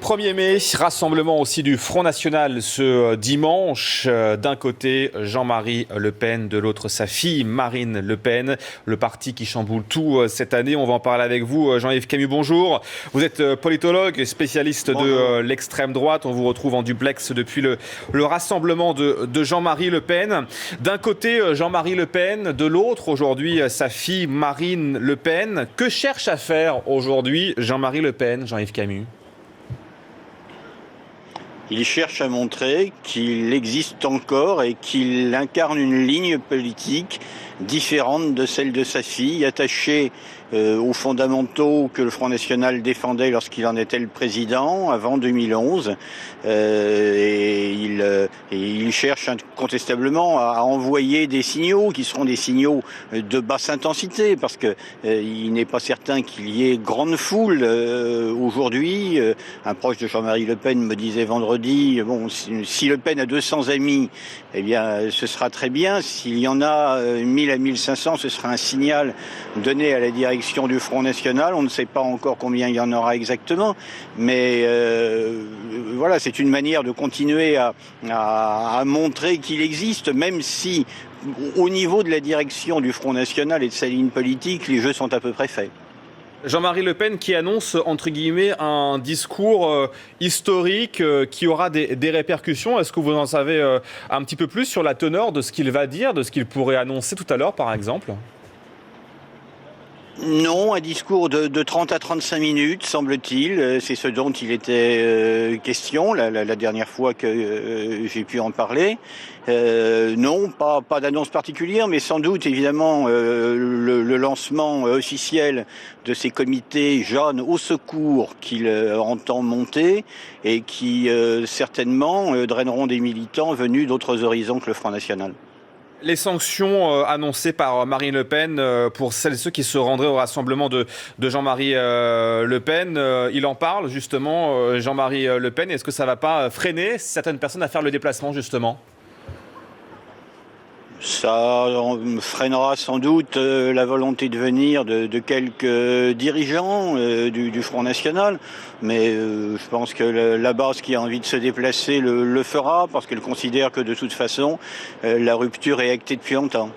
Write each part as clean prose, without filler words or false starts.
1er mai, rassemblement aussi du Front National ce dimanche. D'un côté, Jean-Marie Le Pen, de l'autre, sa fille Marine Le Pen. Le parti qui chamboule tout cette année. On va en parler avec vous. Jean-Yves Camus, bonjour. Vous êtes politologue, spécialiste de l'extrême droite. On vous retrouve en duplex depuis le rassemblement de Jean-Marie Le Pen. D'un côté, Jean-Marie Le Pen, de l'autre, aujourd'hui, sa fille Marine Le Pen. Que cherche à faire aujourd'hui Jean-Marie Le Pen, Jean-Yves Camus ? Il cherche à montrer qu'il existe encore et qu'il incarne une ligne politique différente de celle de sa fille, attachée aux fondamentaux que le Front National défendait lorsqu'il en était le président, avant 2011. Et il cherche incontestablement à envoyer des signaux qui seront des signaux de basse intensité, parce que il n'est pas certain qu'il y ait grande foule aujourd'hui. Un proche de Jean-Marie Le Pen me disait vendredi, bon, si Le Pen a 200 amis, eh bien, ce sera très bien. S'il y en a 1000 à 1500, ce sera un signal donné à la direction du Front National. On ne sait pas encore combien il y en aura exactement, mais voilà, c'est une manière de continuer à montrer qu'il existe, même si au niveau de la direction du Front National et de sa ligne politique, les jeux sont à peu près faits. Jean-Marie Le Pen qui annonce, entre guillemets, un discours historique qui aura des répercussions. Est-ce que vous en savez un petit peu plus sur la teneur de ce qu'il va dire, de ce qu'il pourrait annoncer tout à l'heure, par exemple ? Non, un discours de 30 à 35 minutes, semble-t-il. C'est ce dont il était question la dernière fois que j'ai pu en parler. Non, pas d'annonce particulière, mais sans doute, évidemment, le lancement officiel de ces comités jeunes au secours qu'il entend monter et qui, certainement, draineront des militants venus d'autres horizons que le Front National. Les sanctions annoncées par Marine Le Pen pour celles et ceux qui se rendraient au rassemblement de Jean-Marie Le Pen, il en parle justement, Jean-Marie Le Pen. Est-ce que ça ne va pas freiner certaines personnes à faire le déplacement justement ? Ça freinera sans doute la volonté de venir de quelques dirigeants du Front National, mais je pense que la base qui a envie de se déplacer le fera, parce qu'elle considère que de toute façon la rupture est actée depuis longtemps.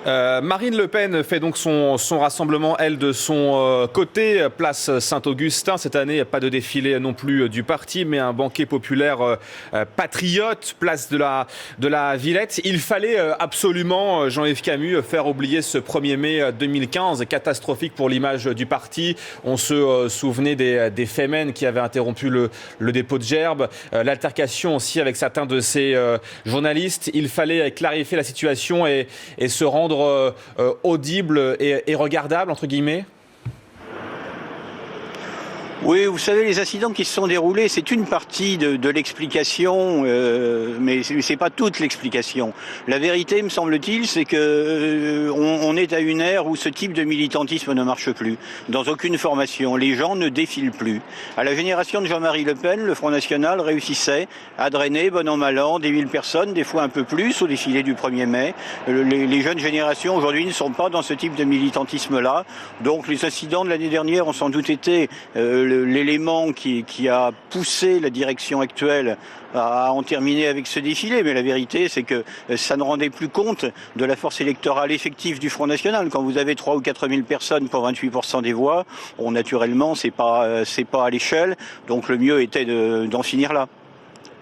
Marine Le Pen fait donc son rassemblement, elle, de son côté, place Saint-Augustin. Cette année, pas de défilé non plus du parti, mais un banquet populaire patriote, place de la Villette. Il fallait absolument, Jean-Yves Camus, faire oublier ce 1er mai 2015, catastrophique pour l'image du parti. On se souvenait des Femen qui avaient interrompu le dépôt de gerbes, l'altercation aussi avec certains de ces journalistes. Il fallait clarifier la situation et se rendre audible et regardable, entre guillemets ? Oui, vous savez, les incidents qui se sont déroulés, c'est une partie de l'explication, mais c'est pas toute l'explication. La vérité, me semble-t-il, c'est que on est à une ère où ce type de militantisme ne marche plus. Dans aucune formation, les gens ne défilent plus. À la génération de Jean-Marie Le Pen, le Front National réussissait à drainer, bon an mal an, des 1000 personnes, des fois un peu plus, au défilé du 1er mai. Les jeunes générations aujourd'hui ne sont pas dans ce type de militantisme-là. Donc les incidents de l'année dernière ont sans doute été l'élément qui a poussé la direction actuelle à en terminer avec ce défilé. Mais la vérité, c'est que ça ne rendait plus compte de la force électorale effective du Front National. Quand vous avez 3 ou 4 000 personnes pour 28% des voix, bon, naturellement, c'est pas à l'échelle. Donc le mieux était d'en finir là.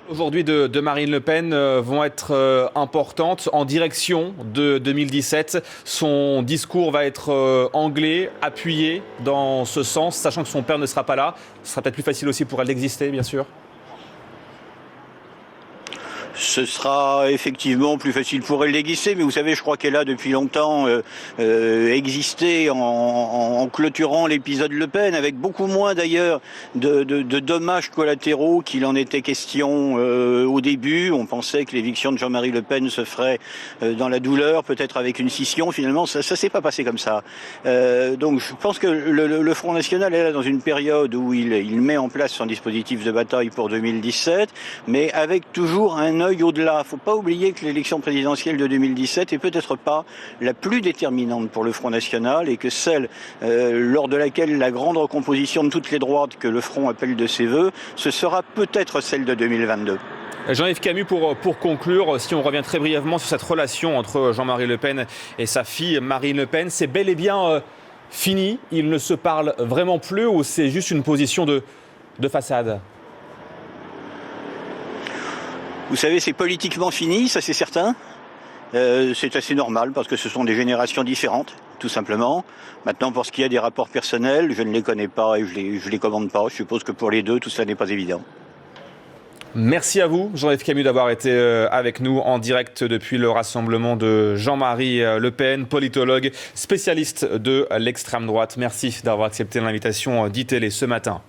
Aujourd'hui de Marine Le Pen vont être importantes en direction de 2017. Son discours va être anglais, appuyé dans ce sens, sachant que son père ne sera pas là. Ce sera peut-être plus facile aussi pour elle d'exister, bien sûr. Ce sera effectivement plus facile pour elle d'exister, mais vous savez, je crois qu'elle a depuis longtemps existé en clôturant l'épisode Le Pen, avec beaucoup moins d'ailleurs de dommages collatéraux qu'il en était question au début. On pensait que l'éviction de Jean-Marie Le Pen se ferait dans la douleur, peut-être avec une scission. Finalement, ça s'est pas passé comme ça. Donc je pense que le Front National est là dans une période où il met en place son dispositif de bataille pour 2017, mais avec toujours un œil œil au-delà. Il ne faut pas oublier que l'élection présidentielle de 2017 est peut-être pas la plus déterminante pour le Front National et que celle lors de laquelle la grande recomposition de toutes les droites que le Front appelle de ses voeux, ce sera peut-être celle de 2022. Jean-Yves Camus, pour conclure, si on revient très brièvement sur cette relation entre Jean-Marie Le Pen et sa fille Marine Le Pen, c'est bel et bien fini? Ils ne se parlent vraiment plus ou c'est juste une position de façade? Vous savez, c'est politiquement fini, ça c'est certain. C'est assez normal parce que ce sont des générations différentes, tout simplement. Maintenant, pour ce qui est des rapports personnels, je ne les connais pas et je les commande pas. Je suppose que pour les deux, tout ça n'est pas évident. Merci à vous, Jean-Yves Camus, d'avoir été avec nous en direct depuis le rassemblement de Jean-Marie Le Pen, politologue, spécialiste de l'extrême droite. Merci d'avoir accepté l'invitation d'ITélé ce matin.